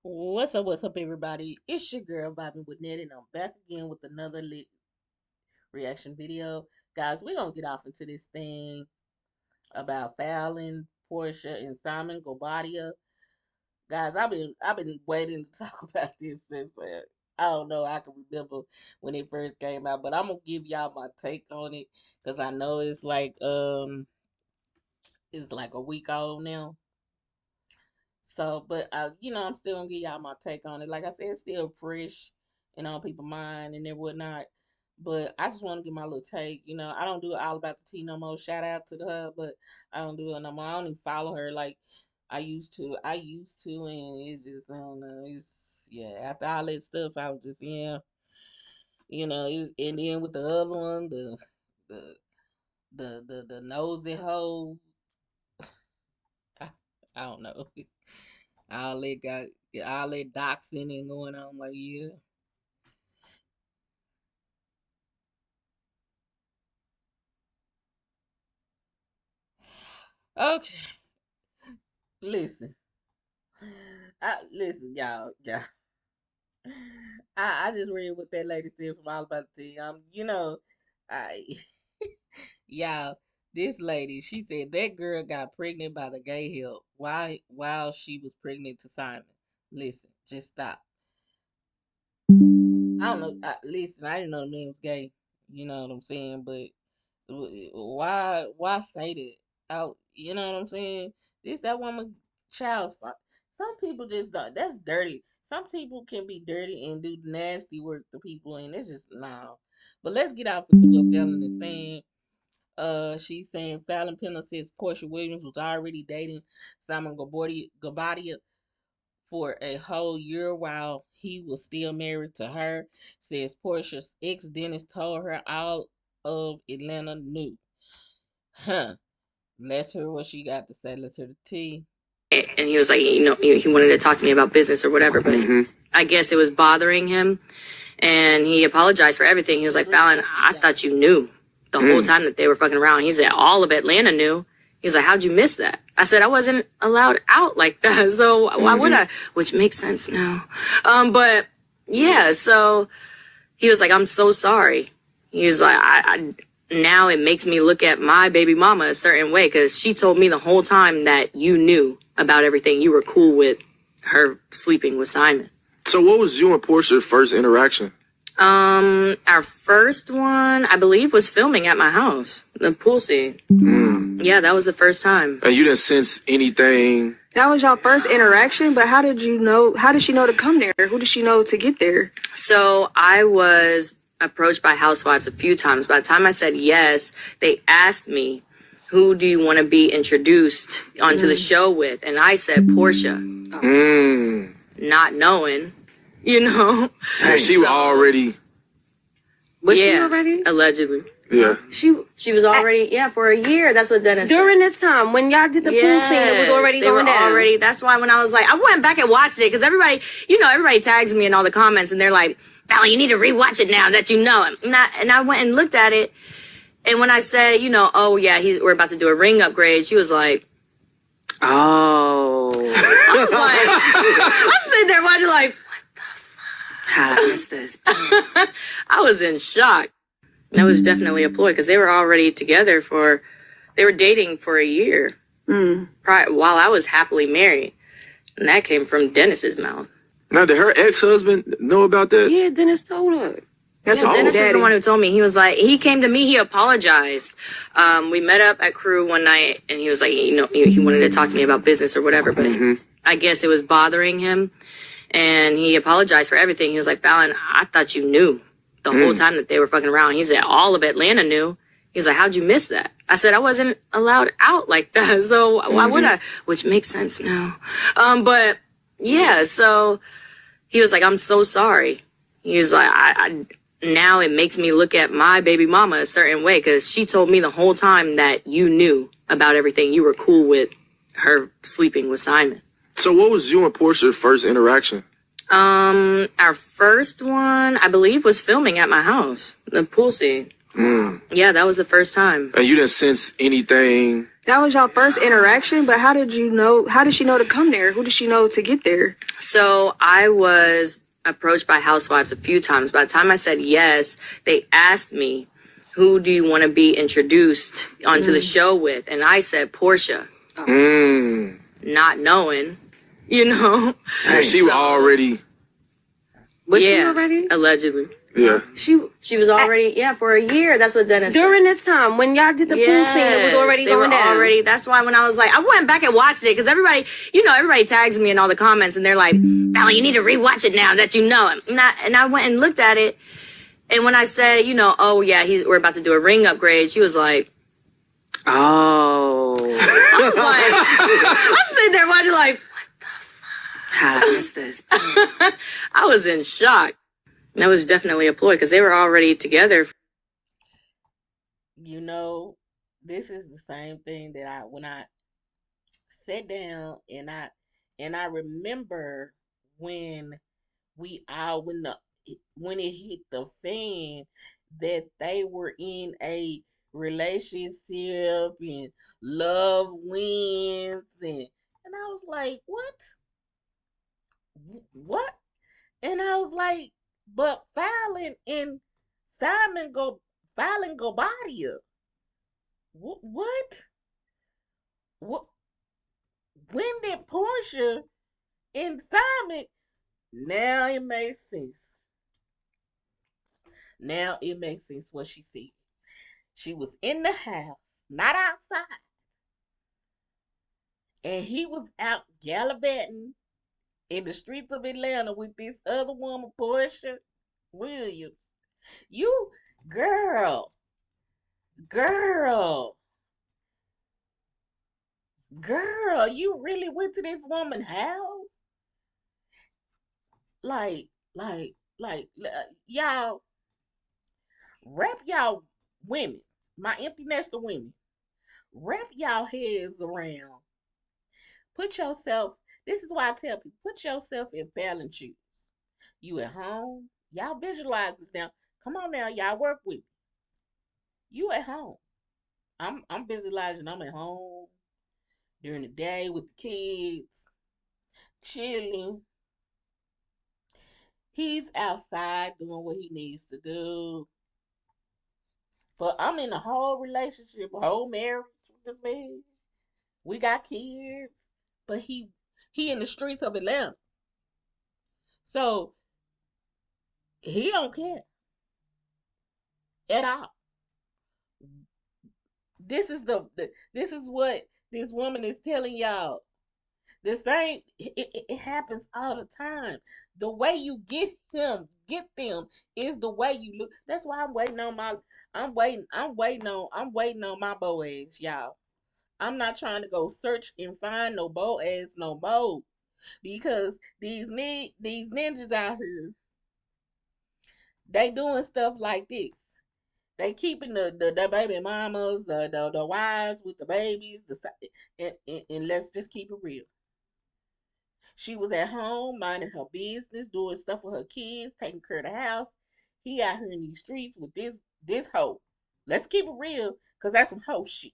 What's up, everybody? It's your girl vibing with Ned, and I'm back again with another lit reaction video. Guys, we're gonna get off into this thing about Falynn, Porsha, and Simon Gobadia. Guys, I've been waiting to talk about this since I don't know. I can remember when it first came out, but I'm gonna give y'all my take on it because I know it's like a week old now. So, but I'm still gonna give y'all my take on it. Like I said, it's still fresh and on people's mind and then whatnot. But I just want to get my little take. I don't do it all about the tea no more. Shout out to her, but I don't do it no more. I don't even follow her like I used to. And it's just I don't know. It's yeah. After all that stuff, I was just and then with the other one, the the nosy hole. I, I don't know. All that got all that doxing and going on. Like, yeah. Okay. Listen. Listen, y'all. I just read what that lady said from All About the Tea. I y'all, this lady, she said that girl got pregnant by the gay help while she was pregnant to Simon. Listen, just stop. I don't know. Listen, I didn't know the man was gay. You know what I'm saying? But why say that out? You know what I'm saying? This that woman child's fault. Some people just don't. That's dirty. Some people can be dirty and do nasty work to people, and it's just no. But let's get off into what Fallon is saying. She's saying Fallon Pina says Portia Williams was already dating Simon Gabadia for a whole year while he was still married to her. Says Portia's ex Dennis told her all of Atlanta knew. Huh. Let's hear what she got to say. Let's hear the tea. And he was like, he wanted to talk to me about business or whatever, but I guess it was bothering him. And he apologized for everything. He was like, Fallon, I thought you knew the whole time that they were fucking around. He said, all of Atlanta knew. He was like, how'd you miss that? I said, I wasn't allowed out like that. So why would I? Which makes sense now. But yeah, so he was like, I'm so sorry. He was like, I now it makes me look at my baby mama a certain way because she told me the whole time that you knew about everything. You were cool with her sleeping with Simon. So what was you and Portia's first interaction? Our first one, I believe, was filming at my house, the pool scene. Yeah, that was the first time. And you didn't sense anything? That was y'all first interaction, but how did she know to come there? Who did she know to get there? So I was approached by housewives a few times. By the time I said yes, they asked me, who do you want to be introduced onto the show with? And I said Porsha. Not knowing, And she was already... Was she already? Allegedly. Yeah. She was already, for a year. That's what Dennis During said. this time, when y'all did the pool scene, it was already going down. That's why when I was like, I went back and watched it because everybody tags me in all the comments and they're like, Val, you need to rewatch it now that you know him. And I went and looked at it. And when I said, oh yeah, we're about to do a ring upgrade, she was like, oh. I was like, I'm sitting there watching like, what the fuck? How is this? I was in shock. That was definitely a ploy because they were already together they were dating for a year while I was happily married. And that came from Dennis's mouth. Now, did her ex-husband know about that? Yeah, Dennis told her. That's what Dennis is the one who told me. He was like, he came to me, he apologized. We met up at Crew one night and he was like, he wanted to talk to me about business or whatever, but I guess it was bothering him. And he apologized for everything. He was like, Fallon, I thought you knew the whole time that they were fucking around. He said, all of Atlanta knew. He was like, how'd you miss that? I said, I wasn't allowed out like that. So why would I? Which makes sense now. But yeah, so he was like, I'm so sorry. He was like, now it makes me look at my baby mama a certain way because she told me the whole time that you knew about everything. You were cool with her sleeping with Simon. So what was you and Portia's first interaction? Our first one, I believe, was filming at my house, the pool scene. Yeah, that was the first time. And you didn't sense anything. That was y'all first interaction, but how did you know? How did she know to come there? Who did she know to get there? So I was approached by housewives a few times. By the time I said yes, they asked me, who do you want to be introduced onto the show with? And I said Porsha. Not knowing, you know. And she was already. Was she already? Allegedly. Yeah. She was already, for a year. That's what Dennis During said. this time, when y'all did the pool scene, it was already going down. That's why when I was like, I went back and watched it because everybody tags me in all the comments and they're like, Valley, you need to rewatch it now that you know him. And I went and looked at it. And when I said, oh yeah, we're about to do a ring upgrade, she was like, Oh. I was like, I'm sitting there watching like, How did I miss this? I was in shock. That was definitely a ploy because they were already together. This is the same thing that when I sat down and I remember when when it hit the fan that they were in a relationship and love wins and I was like, what? And I was like, but Falynn and Falynn go body you. What? What? When did Porsha and Simon? Now it makes sense. Now it makes sense what she said. She was in the house, not outside, and he was out gallivanting in the streets of Atlanta with this other woman, Porsha Williams. You, girl, girl, girl, you really went to this woman's house? Like, y'all, wrap y'all women, my empty nester women, wrap y'all heads around. Put yourself, this is why I tell people, put yourself in Fallon shoes. You at home, y'all visualize this now. Come on now, y'all work with me. You at home. I'm visualizing I'm at home during the day with the kids, chilling. He's outside doing what he needs to do. But I'm in a whole relationship, a whole marriage with this man. We got kids. But he in the streets of Atlanta. So he don't care at all. This is what this woman is telling y'all. The same it happens all the time. The way you get them is the way you look. That's why I'm waiting on my Boaz, y'all. I'm not trying to go search and find no Boaz no more because these ninjas out here, they doing stuff like this. They keeping the baby mamas, the wives with the babies, and let's just keep it real. She was at home minding her business, doing stuff with her kids, taking care of the house. He out here in these streets with this hoe. Let's keep it real, cause that's some hoe shit.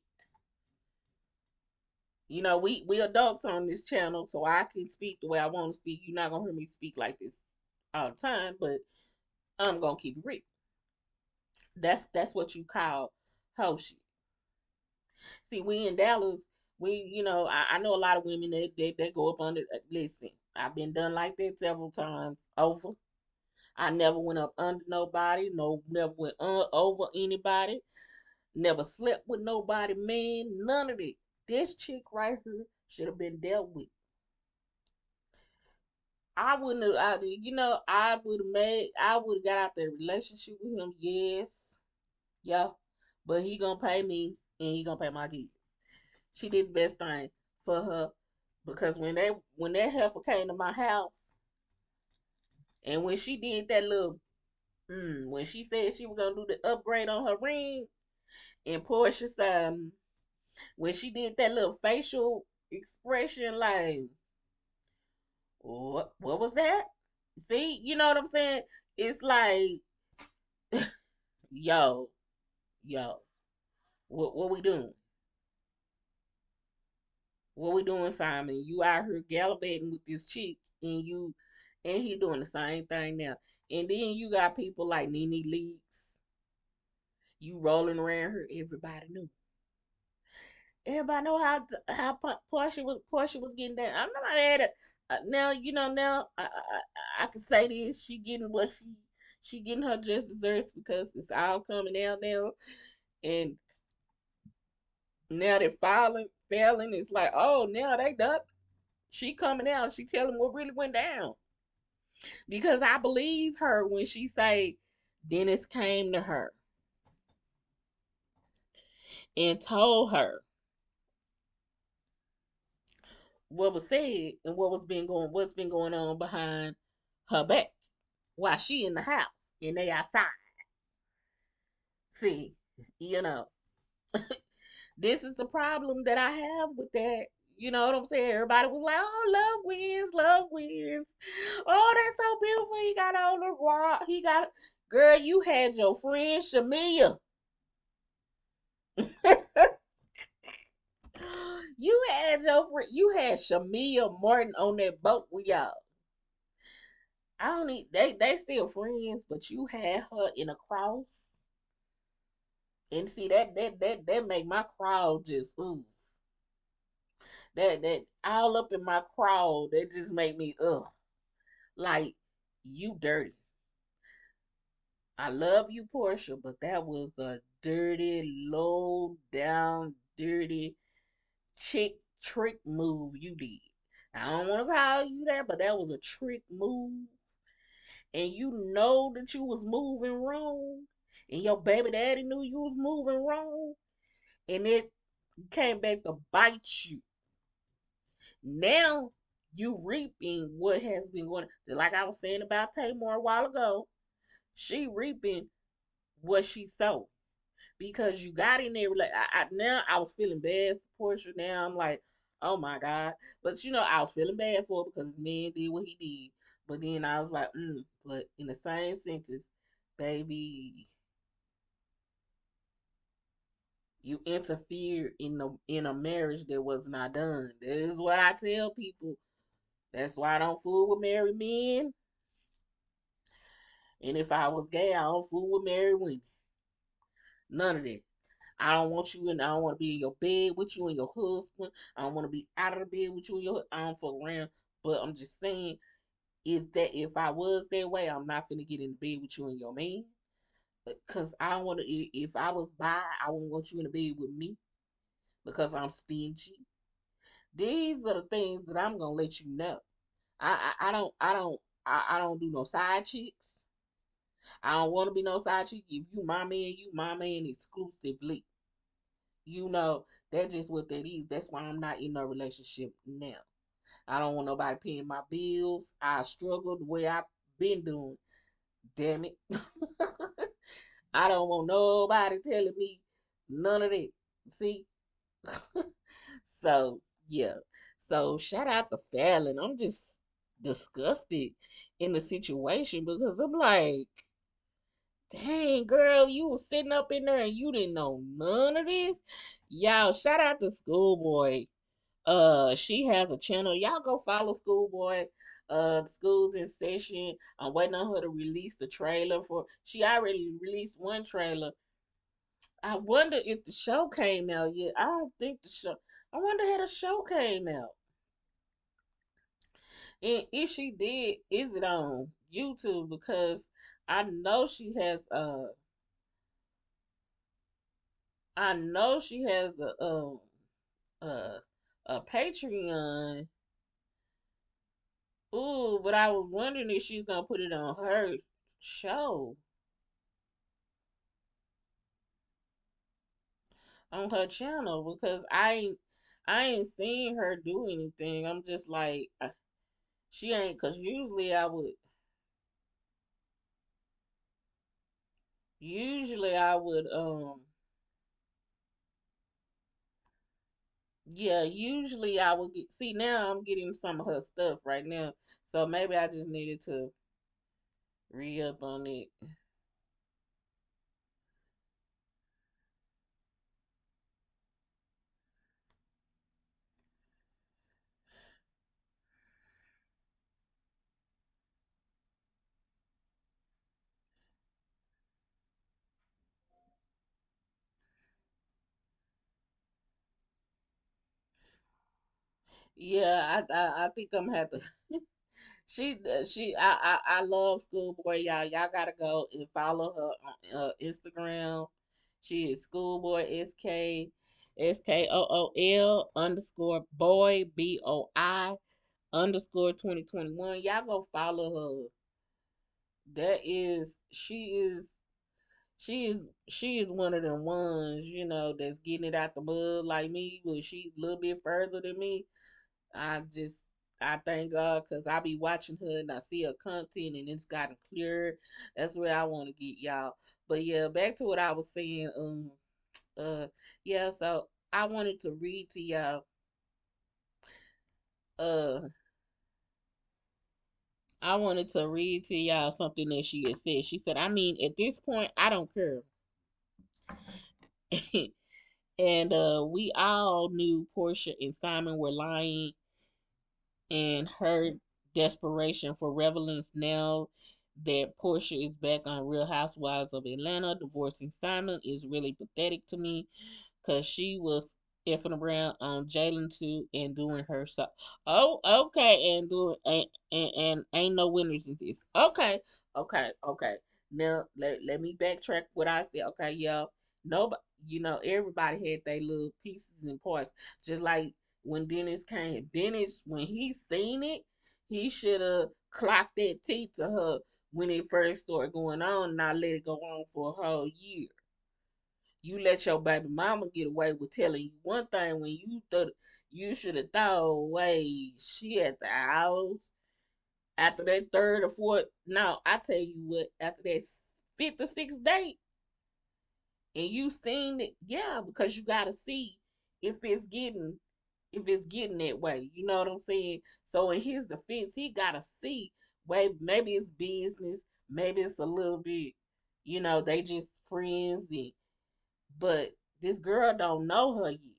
We adults on this channel, so I can speak the way I want to speak. You're not gonna hear me speak like this all the time, but I'm gonna keep it real. That's what you call hoe shit. See, we in Dallas, I know a lot of women that go up under. Listen, I've been done like that several times over. I never went up under nobody. No, never went over anybody. Never slept with nobody, man. None of it. This chick right here should have been dealt with. I wouldn't have, I would have got out that relationship with him, yes. Yeah. But he gonna pay me and he gonna pay my kids. She did the best thing for her because when that heifer came to my house and when she did that when she said she was gonna do the upgrade on her ring and Portia said when she did that little facial expression like what was that? See, you know what I'm saying? It's like yo, Yo, what we doing? What we doing, Simon? You out here gallivanting with this chick, and he doing the same thing now. And then you got people like Nene Leaks. You rolling around her, everybody knew. Everybody know how Porsha was getting down. I'm not at it. Now now I can say this. She getting what she getting her just desserts because it's all coming out now. And now they're failing. It's like, oh, now they done. She coming out. She telling what really went down. Because I believe her when she say Dennis came to her and told her what was said and what's been going on behind her back while she in the house and they outside. See, you know, this is the problem that I have with that. You know what I'm saying? Everybody was like, "Oh, love wins, love wins." Oh, that's so beautiful. He got all the raw. He got, girl. You had your friend Shamia. You had Shamia Martin on that boat with y'all. I don't need they still friends, but you had her in a cross. And see that make my crawl just ooh. That all up in my crawl, that just make me ugh. Like you dirty. I love you, Porsha, but that was a dirty, low down, dirty chick trick move you did. I don't want to call you that, but that was a trick move. And you know that you was moving wrong. And your baby daddy knew you was moving wrong. And it came back to bite you. Now you reaping what has been going on. Just like I was saying about Tamar a while ago. She reaping what she sowed. Because you got in there like now I was feeling bad for Porsha. Now I'm like, oh my God. But I was feeling bad for her because his man did what he did. But then I was like, but in the same sentence, baby, you interfered in a marriage that was not done. That is what I tell people. That's why I don't fool with married men. And if I was gay, I don't fool with married women. None of that. I don't want you and I don't want to be in your bed with you and your husband. I don't want to be out of the bed with you and your I don't fuck around. But I'm just saying, if I was that way, I'm not finna get in the bed with you and your man. Cause I don't want to. If I was bi, I wouldn't want you in the bed with me because I'm stingy. These are the things that I'm gonna let you know. I don't do no side chicks. I don't want to be no side chick. If you my man exclusively. That's just what that is. That's why I'm not in a relationship now. I don't want nobody paying my bills. I struggle the way I've been doing. Damn it. I don't want nobody telling me none of that. See? So, yeah. So, shout out to Falynn. I'm just disgusted in the situation because I'm like, dang, girl, you was sitting up in there and you didn't know none of this. Y'all, shout out to Schoolboy. She has a channel. Y'all go follow Schoolboy. The school's in session. I'm waiting on her to release the trailer for. She already released one trailer. I wonder if the show came out yet. I don't think the show. I wonder how the show came out. And if she did, is it on YouTube? Because I know she has I know she has a a Patreon. Ooh, but I was wondering if she's gonna put it on her show, on her channel, because I ain't seen her do anything. I'm just like she ain't, cause usually I would yeah, usually I would get, see, now I'm getting some of her stuff right now, so maybe I just needed to re up on it. Yeah, I think I'm gonna have to. I love Schoolboy, y'all. Y'all gotta go and follow her on Instagram. She is Schoolboy SKOOL _boy BOI _2021. Y'all go follow her. That is she is she is one of them ones, that's getting it out the mud like me, but she a little bit further than me. I just I thank God because I be watching her and I see her content and it's gotten clearer. That's where I want to get y'all. But yeah, back to what I was saying. Uh yeah, so I wanted to read to y'all uh I wanted to read to y'all something that she had said. She said, I mean, at this point I don't care. And we all knew Porsha and Simon were lying, and her desperation for relevance now that Portia is back on Real Housewives of Atlanta divorcing Simon is really pathetic to me because she was effing around on Jalen too and doing her so. Oh, okay, and doing and ain't no winners in this. Okay, okay. Now let me backtrack what I said. Okay, y'all. Nobody, everybody had their little pieces and parts. Just like when Dennis came, Dennis when he seen it, he should have clocked that T to her when it first started going on, not let it go on for a whole year. You let your baby mama get away with telling you one thing when you thought you should have thought, wait, she at the house after that third or fourth. No, I tell you what, after that fifth or sixth date, and you seen it, yeah, because you gotta see if it's getting that way. You know what I'm saying? So in his defense, he gotta see, wait, maybe it's business, maybe it's a little bit, they just friends and but this girl don't know her yet.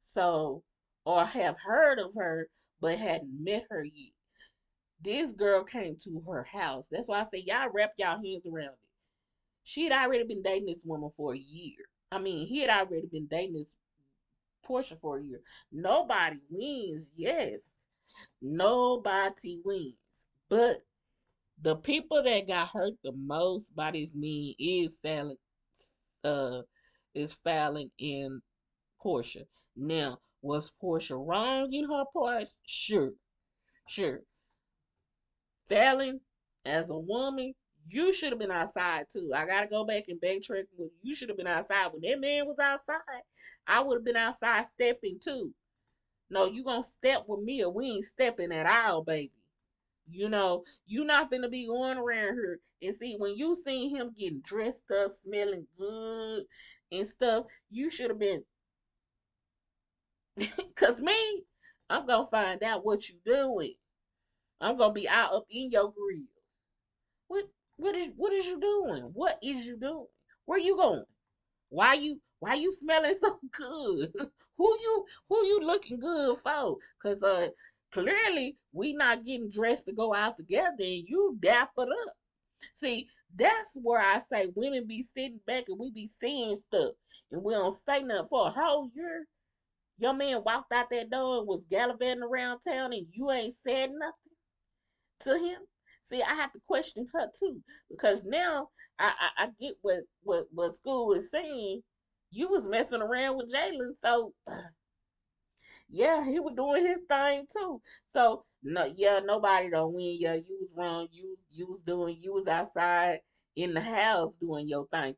So, or have heard of her, but hadn't met her yet. This girl came to her house. That's why I say y'all wrap y'all hands around it. She had already been dating this woman for a year. I mean, he had already been dating this Porsha for a year. Nobody wins, yes. Nobody wins. But the people that got hurt the most by this man uh, is Falynn and Porsha. Now, was Porsha wrong in her parts? Sure, sure. Falynn, as a woman, you should have been outside too. I gotta go back and backtrack. You should have been outside when that man was outside. I would have been outside stepping too. No, you gonna step with me or we ain't stepping at all, baby. You not gonna be going around here and see when you seen him getting dressed up, smelling good and stuff. You should have been. Cause me, I'm gonna find out what you doing. I'm gonna be out up in your grill. What what is you doing? What is you doing? Where you going? Why you smelling so good? who you looking good for? Cause clearly we not getting dressed to go out together and you dappered up. See, that's where I say women be sitting back and we be seeing stuff and we don't say nothing for a whole year. Your man walked out that door and was gallivanting around town and you ain't said nothing to him. See, I have to question her too because now I get what school is saying. You was messing around with Jalen, so yeah, he was doing his thing too. So no, yeah, nobody don't win. Yeah, you was wrong. You was outside in the house doing your thing.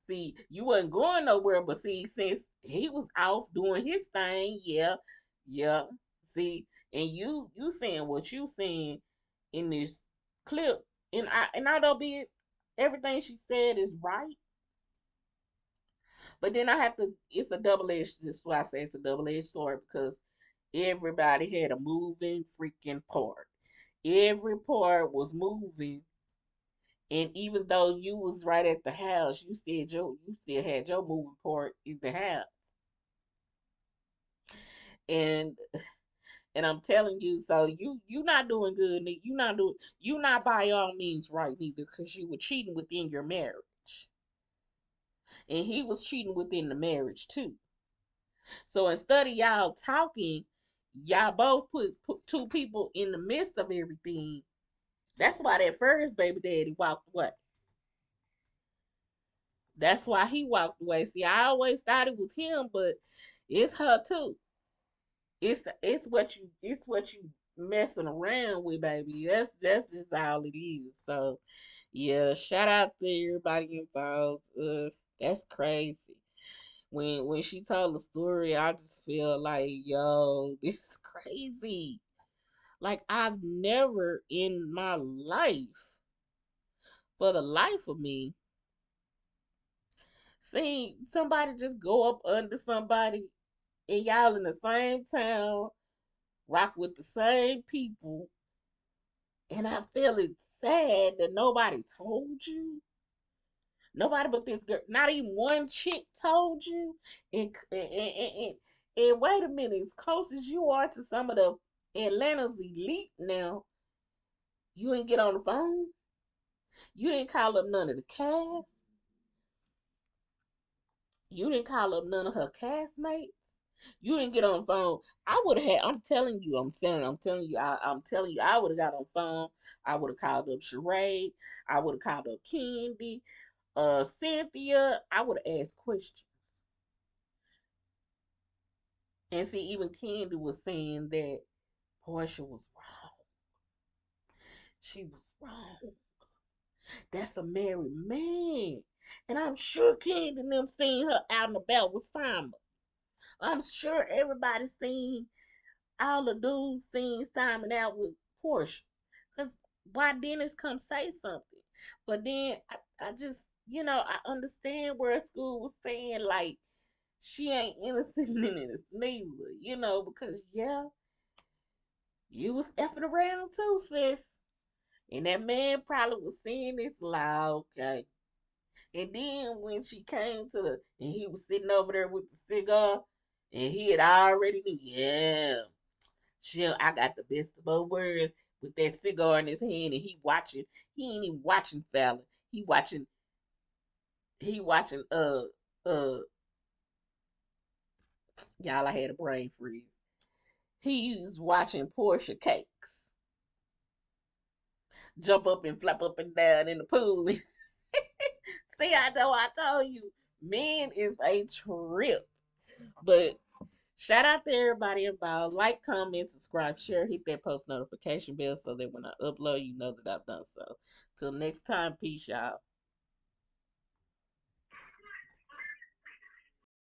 See, you wasn't going nowhere, but see, since he was off doing his thing, yeah, yeah. See, and you saying what you saying in this clip, and I don't be everything she said is right, but then I have to. It's a double edged. This is why I say it's a double edged sword because everybody had a moving freaking part. Every part was moving, and even though you was right at the house, you still had your moving part in the house. And I'm telling you, so you not doing good. You not by all means right neither, because you were cheating within your marriage, and he was cheating within the marriage too. So instead of y'all talking, y'all both put two people in the midst of everything. That's why that first baby daddy walked away. That's why he walked away. See, I always thought it was him, but it's her too. It's what you messing around with, baby. That's just all it is. So yeah, shout out to everybody involved. That's crazy. When she told the story, I just feel like, yo, this is crazy. Like I've never in my life, for the life of me, seen somebody just go up under somebody and y'all in the same town, rock with the same people, and I feel it's sad that nobody told you. Nobody but this girl, not even one chick told you. And wait a minute, as close as you are to some of the Atlanta's elite now, you ain't get on the phone. You didn't call up none of the cast. You didn't call up none of her castmates. You didn't get on the phone. I would have had. I'm telling you. I'm telling you. I would have got on the phone. I would have called up Sheree. I would have called up Candy, Cynthia. I would have asked questions. And see, even Candy was saying that Porsha was wrong. She was wrong. That's a married man. And I'm sure Candy and them seen her out and about with Simon. I'm sure everybody seen all the dudes seen Simon out with Porsche. Because why Dennis come say something? But then I just, I understand where school was saying, like, she ain't innocent in this neither, because, yeah, you was effing around too, sis. And that man probably was saying this loud, okay. And then when she came and he was sitting over there with the cigar, and he had already knew, yeah, I got the best of both worlds with that cigar in his hand, and he ain't even watching Fallon. He watching, y'all, I had a brain freeze. He was watching Porsha Cakes jump up and flap up and down in the pool. See, I told you, men is a trip. But shout out to everybody involved. Like, comment, subscribe, share, hit that post notification bell so that when I upload, you know that I've done so. Till next time, peace, y'all.